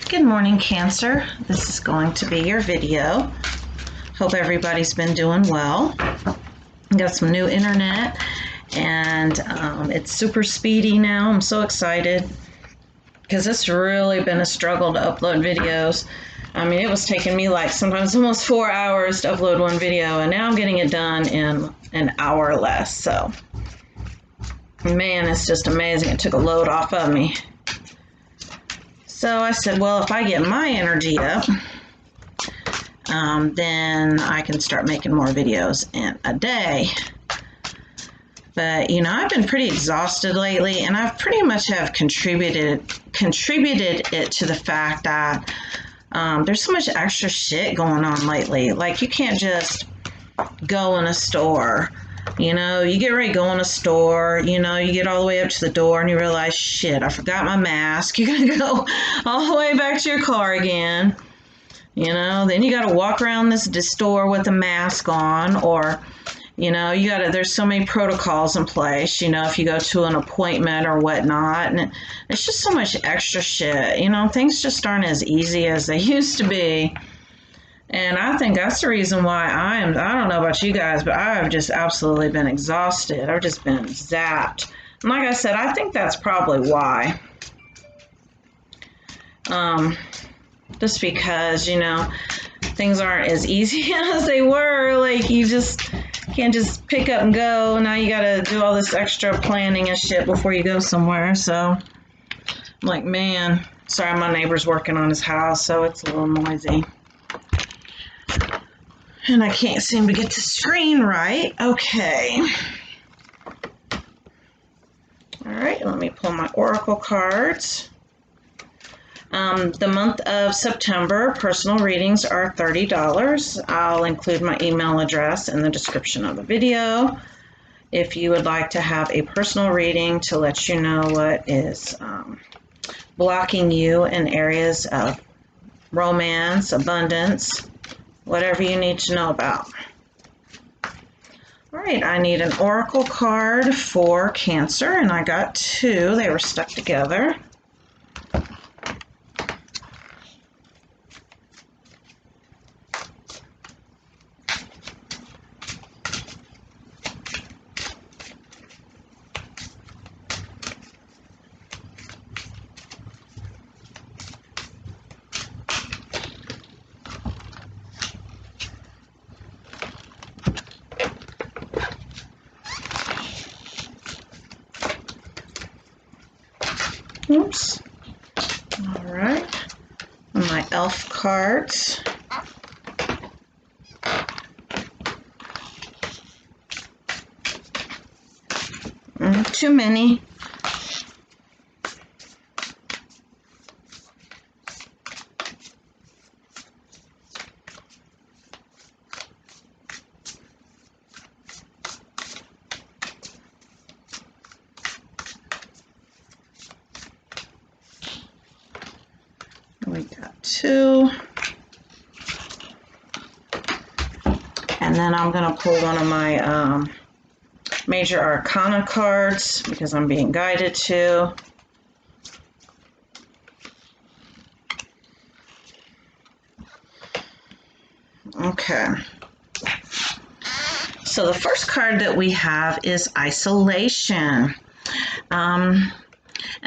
Good morning, Cancer. This is going to be your video. Hope everybody's been doing well. Got some new internet and it's super speedy now. I'm so excited because it's really been a struggle to upload videos. I mean, it was taking me like sometimes almost 4 hours to upload one video, and now I'm getting it done in an hour or less. So, man, it's just amazing. It took a load off of me. So I said, well, if I get my energy up, then I can start making more videos in a day. But, you know, I've been pretty exhausted lately, and I've pretty much have contributed it to the fact that there's so much extra shit going on lately. Like, you can't just go in a store. You know, you get ready to go in a store, you know, you get all the way up to the door and you realize, shit, I forgot my mask. You're going to go all the way back to your car again. You know, then you got to walk around this store with a mask on, or, you know, there's so many protocols in place, you know, if you go to an appointment or whatnot, and it's just so much extra shit. You know, things just aren't as easy as they used to be. And I think that's the reason why I don't know about you guys, but I've just absolutely been exhausted. I've just been zapped. And like I said, I think that's probably why. Just because, you know, things aren't as easy as they were. Like, you just can't just pick up and go. Now you got to do all this extra planning and shit before you go somewhere. So, I'm like, man, sorry, my neighbor's working on his house, so it's a little noisy. And I can't seem to get the screen right. Okay. All right, let me pull my oracle cards. The month of September, personal readings are $30. I'll include my email address in the description of the video. If you would like to have a personal reading to let you know what is blocking you in areas of romance, abundance, whatever you need to know about. All right, I need an oracle card for Cancer, and I got two. They were stuck together. Oops. All right. My elf cards. Too many. We got two. And then I'm going to pull one of my major arcana cards because I'm being guided to. Okay. So the first card that we have is isolation.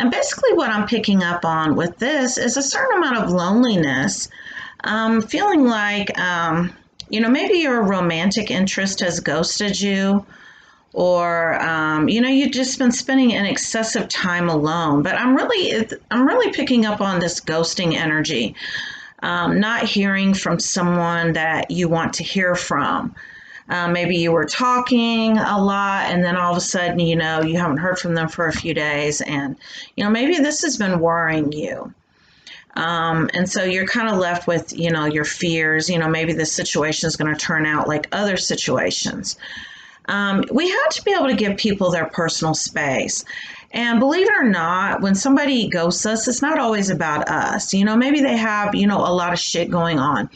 And basically what I'm picking up on with this is a certain amount of loneliness. Feeling like, you know, maybe your romantic interest has ghosted you, or, you know, you've just been spending an excessive time alone. But I'm really picking up on this ghosting energy, not hearing from someone that you want to hear from. Maybe you were talking a lot, and then all of a sudden, you know, you haven't heard from them for a few days, and, you know, maybe this has been worrying you. And so you're kind of left with, you know, your fears. You know, maybe this situation is going to turn out like other situations. We have to be able to give people their personal space. And believe it or not, when somebody ghosts us, it's not always about us. You know, maybe they have, you know, a lot of shit going on.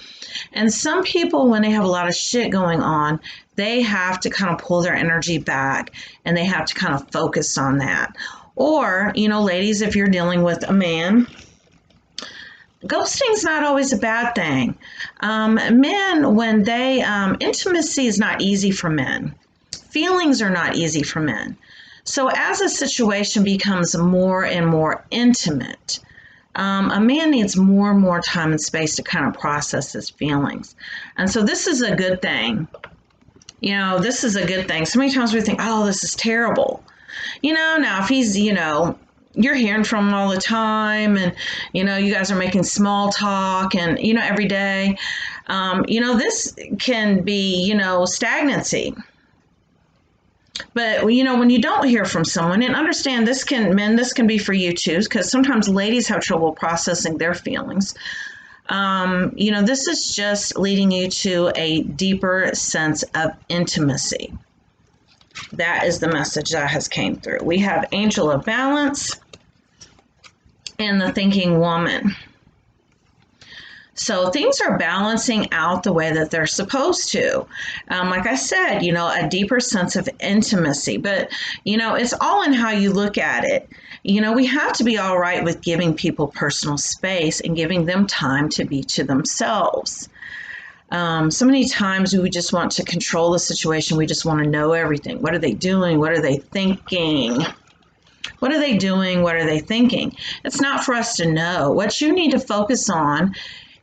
And some people, when they have a lot of shit going on, they have to kind of pull their energy back, and they have to kind of focus on that. Or, you know, ladies, if you're dealing with a man ghosting's not always a bad thing. Men, when they, intimacy is not easy for men. Feelings are not easy for men. So as a situation becomes more and more intimate, a man needs more and more time and space to kind of process his feelings. And so this is a good thing. This is a good thing. So many times we think, oh, this is terrible. Now if he's, you're hearing from him all the time and, you guys are making small talk and, every day, this can be, stagnancy. But, when you don't hear from someone, and understand this can be for you too, because sometimes ladies have trouble processing their feelings. This is just leading you to a deeper sense of intimacy. That is the message that has came through. We have Angel of Balance and the Thinking Woman. So things are balancing out the way that they're supposed to. Like I said, a deeper sense of intimacy. But, it's all in how you look at it. We have to be all right with giving people personal space and giving them time to be to themselves. So many times we just want to control the situation. We just want to know everything. What are they doing? What are they thinking? What are they doing? What are they thinking? It's not for us to know. What you need to focus on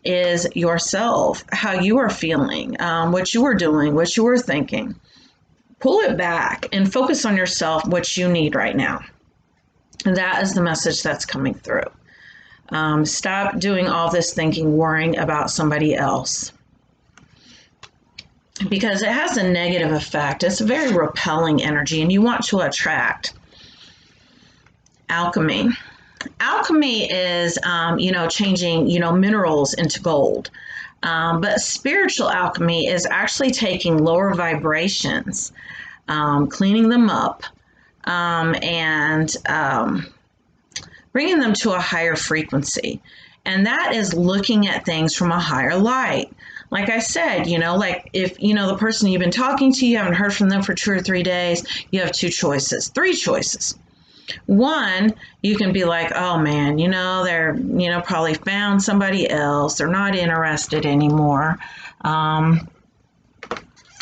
is yourself, how you are feeling, what you are doing, what you are thinking. Pull it back and focus on yourself, what you need right now. And that is the message that's coming through. Stop doing all this thinking, worrying about somebody else, because it has a negative effect. It's a very repelling energy, and you want to attract. Alchemy. Alchemy is, changing, minerals into gold. But spiritual alchemy is actually taking lower vibrations, cleaning them up, and bringing them to a higher frequency. And that is looking at things from a higher light. Like I said, like if, the person you've been talking to, you haven't heard from them for 2 or 3 days, you have 3 choices. One, you can be like, oh man, they're, probably found somebody else. They're not interested anymore. And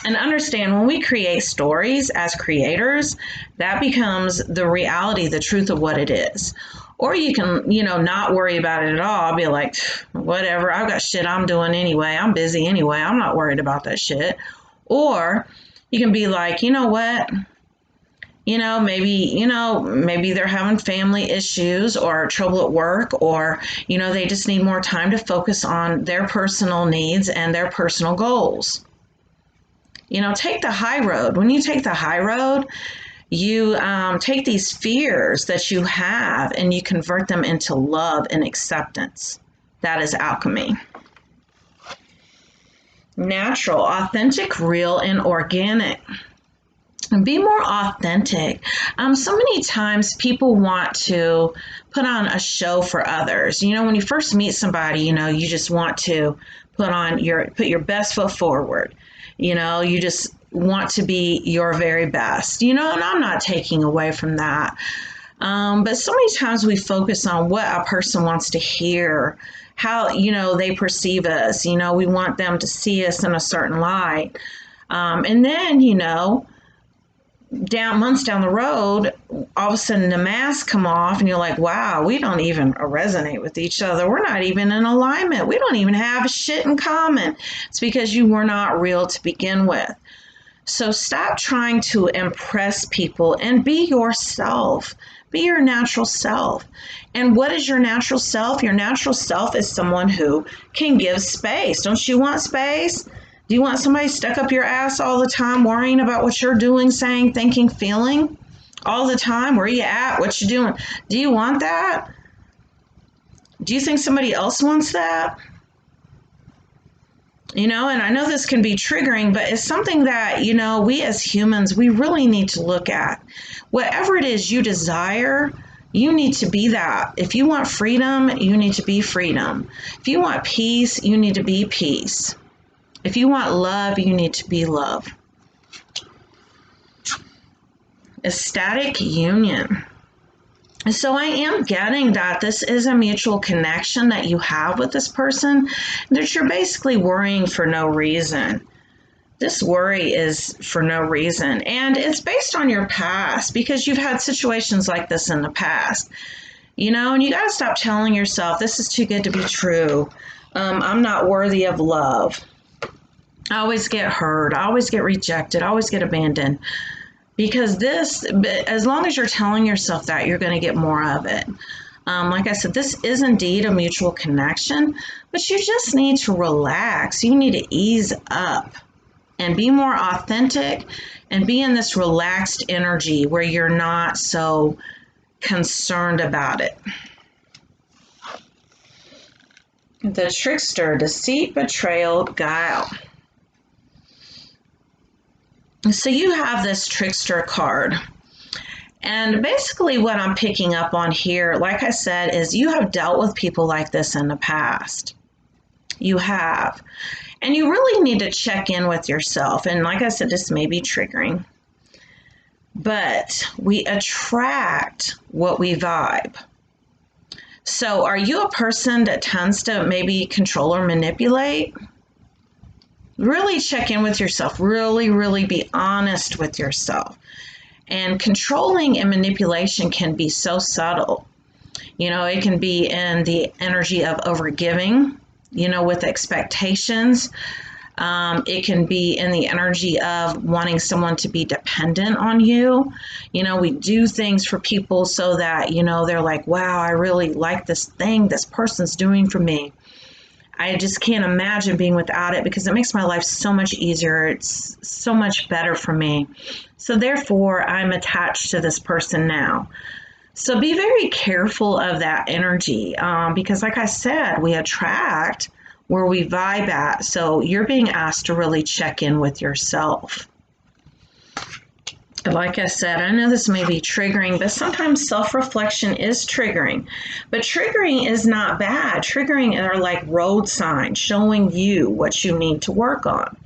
understand, when we create stories as creators, that becomes the reality, the truth of what it is. Or you can, not worry about it at all. Be like, whatever, I've got shit I'm doing anyway. I'm busy anyway. I'm not worried about that shit. Or you can be like, you know what? Maybe they're having family issues or trouble at work, or, they just need more time to focus on their personal needs and their personal goals. Take the high road. When you take the high road, you take these fears that you have and you convert them into love and acceptance. That is alchemy. Natural, authentic, real, and organic. And be more authentic. So many times people want to put on a show for others. When you first meet somebody, you just want to put your best foot forward. You just want to be your very best. And I'm not taking away from that. But so many times we focus on what a person wants to hear, how, they perceive us. We want them to see us in a certain light. And then, months down the road, all of a sudden the masks come off and you're like, wow, we don't even resonate with each other. We're not even in alignment. We don't even have shit in common. It's because you were not real to begin with. So stop trying to impress people and be yourself. Be your natural self. And what is your natural self? Your natural self is someone who can give space. Don't you want space? Do you want somebody stuck up your ass all the time, worrying about what you're doing, saying, thinking, feeling all the time? Where you at? What you doing? Do you want that? Do you think somebody else wants that? And I know this can be triggering, but it's something that, we as humans, we really need to look at. Whatever it is you desire, you need to be that. If you want freedom, you need to be freedom. If you want peace, you need to be peace. If you want love, you need to be love. Ecstatic union. So I am getting that this is a mutual connection that you have with this person, that you're basically worrying for no reason. This worry is for no reason, and it's based on your past because you've had situations like this in the past. And you got to stop telling yourself, this is too good to be true. I'm not worthy of love. I always get hurt. I always get rejected. I always get abandoned. Because as long as you're telling yourself that, you're going to get more of it. Like I said, this is indeed a mutual connection, but you just need to relax. You need to ease up and be more authentic and be in this relaxed energy where you're not so concerned about it. The trickster, deceit, betrayal, guile. So you have this trickster card. And basically what I'm picking up on here, like I said, is you have dealt with people like this in the past. You have. And you really need to check in with yourself. And like I said, this may be triggering. But we attract what we vibe. So are you a person that tends to maybe control or manipulate? Really check in with yourself. Really, really be honest with yourself. And controlling and manipulation can be so subtle. It can be in the energy of overgiving, with expectations. It can be in the energy of wanting someone to be dependent on you. We do things for people so that, they're like, wow, I really like this thing this person's doing for me. I just can't imagine being without it because it makes my life so much easier. It's so much better for me. So therefore, I'm attached to this person now. So be very careful of that energy because like I said, we attract where we vibe at. So you're being asked to really check in with yourself. Like I said, I know this may be triggering, but sometimes self-reflection is triggering. But triggering is not bad. Triggering are like road signs showing you what you need to work on.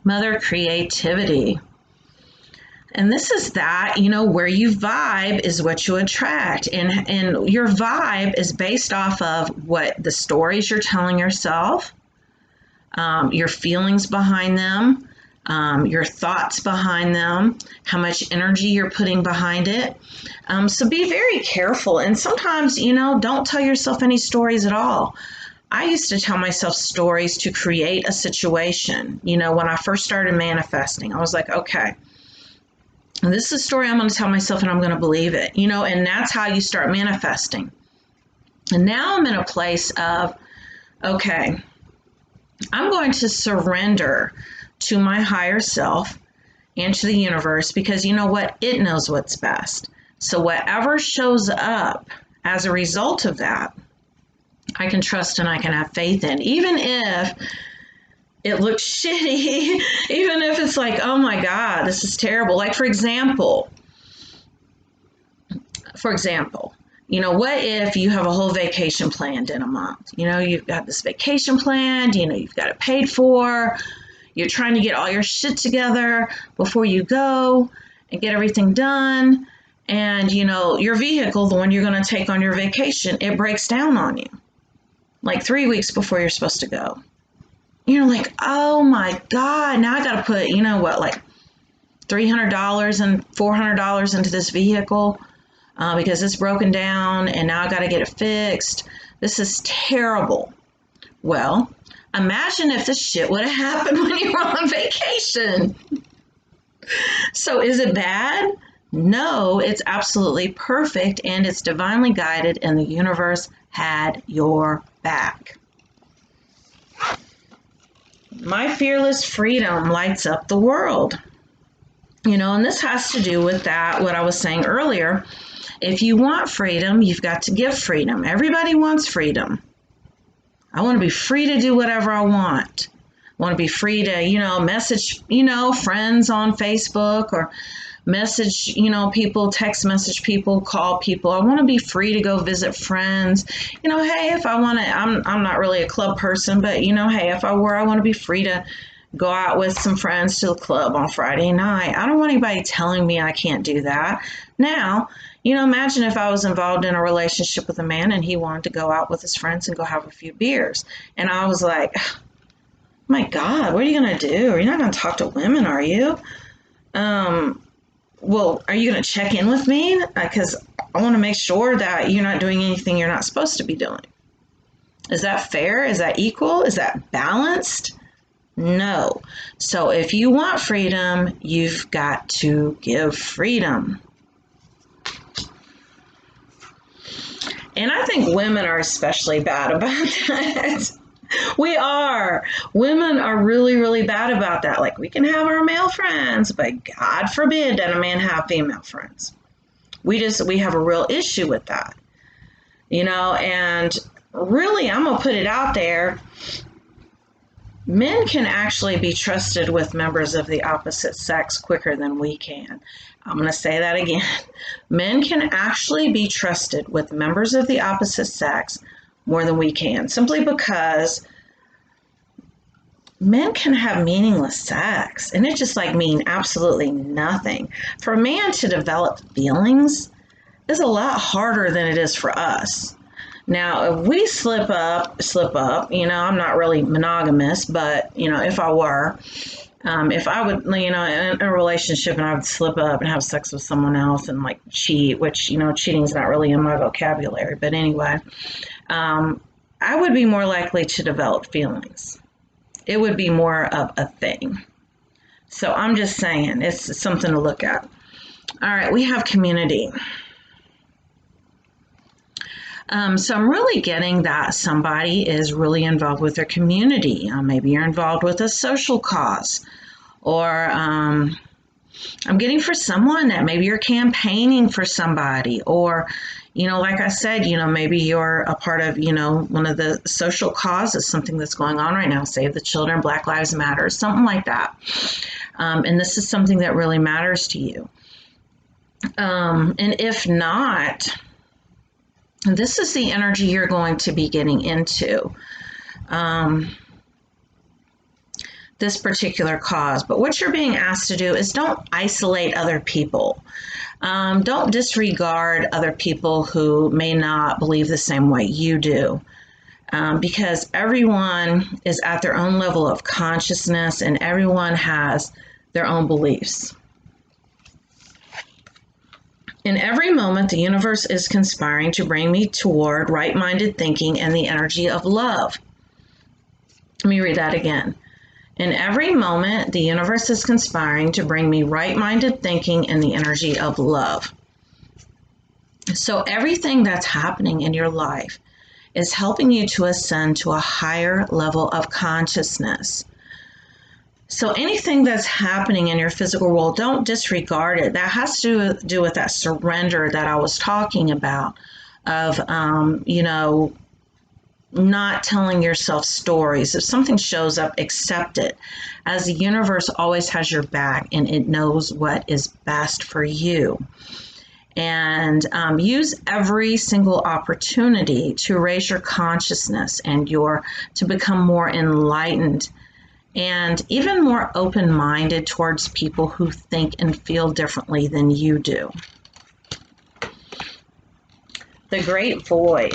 Mother creativity. And this is that, where you vibe is what you attract. And your vibe is based off of what the stories you're telling yourself, your feelings behind them, your thoughts behind them, how much energy you're putting behind it. So be very careful. And sometimes, don't tell yourself any stories at all. I used to tell myself stories to create a situation. When I first started manifesting, I was like, okay, this is a story I'm going to tell myself and I'm going to believe it, and that's how you start manifesting. And now I'm in a place of, okay, I'm going to surrender to my higher self and to the universe because you know what? It knows what's best. So whatever shows up as a result of that, I can trust and I can have faith in, even if it looks shitty, even if it's like, oh my God, this is terrible. Like, for example, what if you have a whole vacation planned in a month? You've got this vacation planned, you've got it paid for. You're trying to get all your shit together before you go and get everything done. And, your vehicle, the one you're going to take on your vacation, it breaks down on you like 3 weeks before you're supposed to go. You're like, oh my God, now I got to put, like $300 and $400 into this vehicle because it's broken down and now I got to get it fixed. This is terrible. Well, imagine if this shit would have happened when you were on vacation. So is it bad? No, it's absolutely perfect and it's divinely guided and the universe had your back. My fearless freedom lights up the world. And this has to do with that, what I was saying earlier. If you want freedom, you've got to give freedom. Everybody wants freedom. I want to be free to do whatever I want. I want to be free to, message, friends on Facebook or message, people, text message people, call people. I want to be free to go visit friends. Hey, if I want to, I'm not really a club person, but, hey, if I were, I want to be free to go out with some friends to the club on Friday night. I don't want anybody telling me I can't do that. Now, You know, imagine if I was involved in a relationship with a man and he wanted to go out with his friends and go have a few beers. And I was like, my God, what are you going to do? You're not going to talk to women, are you? Well, are you going to check in with me? Because I want to make sure that you're not doing anything you're not supposed to be doing. Is that fair? Is that equal? Is that balanced? No. So if you want freedom, you've got to give freedom. And I think women are especially bad about that. We are. Women are really, really bad about that. Like, we can have our male friends, but God forbid that a man have female friends. We have a real issue with that. You know, and really, I'm going to put it out there. Men can actually be trusted with members of the opposite sex quicker than we can. I'm going to say that again. Men can actually be trusted with members of the opposite sex more than we can, simply because men can have meaningless sex and it just like mean absolutely nothing. For a man to develop feelings is a lot harder than it is for us. Now, if we slip up, you know, I'm not really monogamous, but, you know, if I were, if I would, you know, in a relationship and I would slip up and have sex with someone else and like cheat, which, you know, cheating is not really in my vocabulary. But anyway, I would be more likely to develop feelings. It would be more of a thing. So I'm just saying, it's something to look at. All right, we have community. So I'm really getting that somebody is really involved with their community. Maybe you're involved with a social cause, or I'm getting for someone that maybe you're campaigning for somebody, or, you know, like I said, you know, maybe you're a part of, you know, one of the social causes, something that's going on right now, Save the Children, Black Lives Matter, something like that. And this is something that really matters to you. And if not, this is the energy you're going to be getting into, this particular cause. But what you're being asked to do is don't isolate other people. Don't disregard other people who may not believe the same way you do. Because everyone is at their own level of consciousness and everyone has their own beliefs. In every moment, the universe is conspiring to bring me toward right-minded thinking and the energy of love. Let me read that again. In every moment, the universe is conspiring to bring me right-minded thinking and the energy of love. So everything that's happening in your life is helping you to ascend to a higher level of consciousness. So anything that's happening in your physical world, don't disregard it. That has to do with that surrender that I was talking about, of, you know, not telling yourself stories. If something shows up, accept it, as the universe always has your back and it knows what is best for you. And use every single opportunity to raise your consciousness and to become more enlightened and even more open-minded towards people who think and feel differently than you do. The Great Void.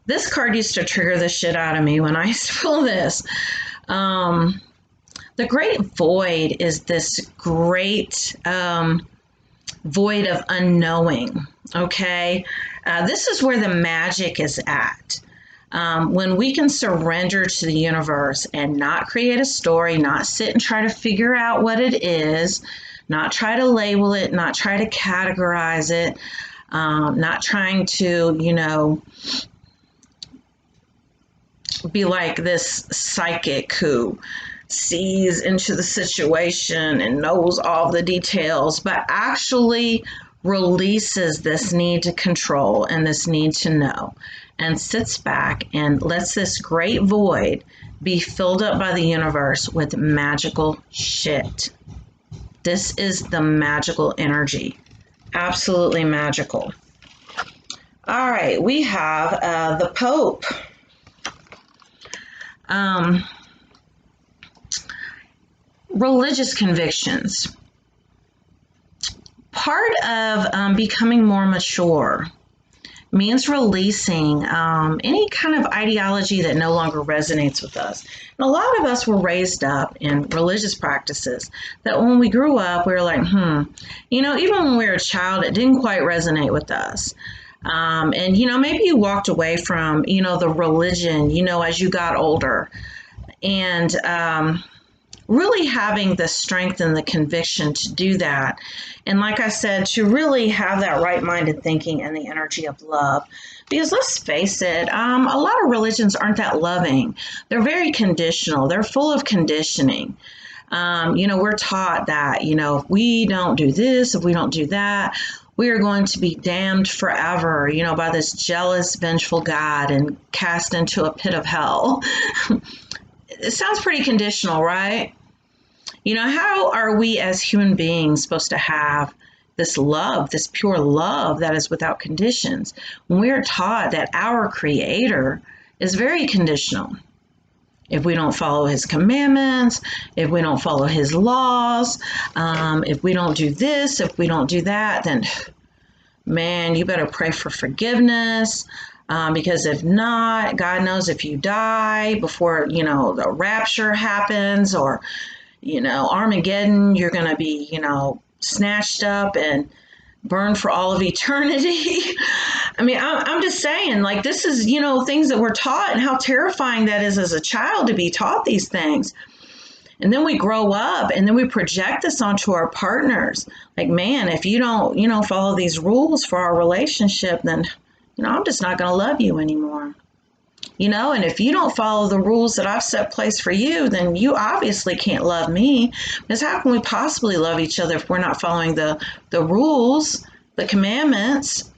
This card used to trigger the shit out of me when I used to pull this. The Great Void is this great void of unknowing, okay? This is where the magic is at. When we can surrender to the universe and not create a story, not sit and try to figure out what it is, not try to label it, not try to categorize it, not trying to, you know, be like this psychic who sees into the situation and knows all the details, but actually releases this need to control and this need to know, and sits back and lets this great void be filled up by the universe with magical shit. This is the magical energy. Absolutely magical. All right, we have the Pope. Religious convictions. part of becoming more mature means releasing any kind of ideology that no longer resonates with us. And a lot of us were raised up in religious practices that when we grew up, we were like, even when we were a child, it didn't quite resonate with us. And maybe you walked away from, the religion, as you got older. And really having the strength and the conviction to do that. And like I said, to really have that right-minded thinking and the energy of love. Because let's face it, a lot of religions aren't that loving. They're very conditional. They're full of conditioning. We're taught that, if we don't do this, if we don't do that, we are going to be damned forever, by this jealous, vengeful God and cast into a pit of hell. It sounds pretty conditional, right? How are we as human beings supposed to have this love, this pure love that is without conditions, when we are taught that our Creator is very conditional? If we don't follow His commandments, if we don't follow His laws, if we don't do this, if we don't do that, then, man, you better pray for forgiveness. Because if not, God knows if you die before, the rapture happens, or, Armageddon, you're going to be, snatched up and burned for all of eternity. I mean, I'm just saying, like, this is, things that we're taught, and how terrifying that is as a child to be taught these things. And then we grow up and then we project this onto our partners. Like, man, if you don't, follow these rules for our relationship, then, I'm just not going to love you anymore. And if you don't follow the rules that I've set place for you, then you obviously can't love me. Because how can we possibly love each other if we're not following the rules, the commandments?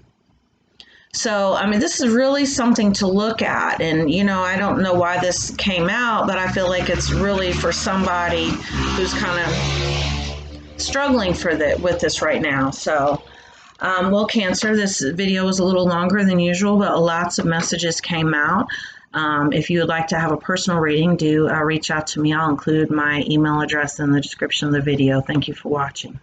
So, I mean, this is really something to look at. And, I don't know why this came out, but I feel like it's really for somebody who's kind of struggling with this right now. So, well, Cancer, this video was a little longer than usual, but lots of messages came out. If you would like to have a personal reading, do reach out to me. I'll include my email address in the description of the video. Thank you for watching.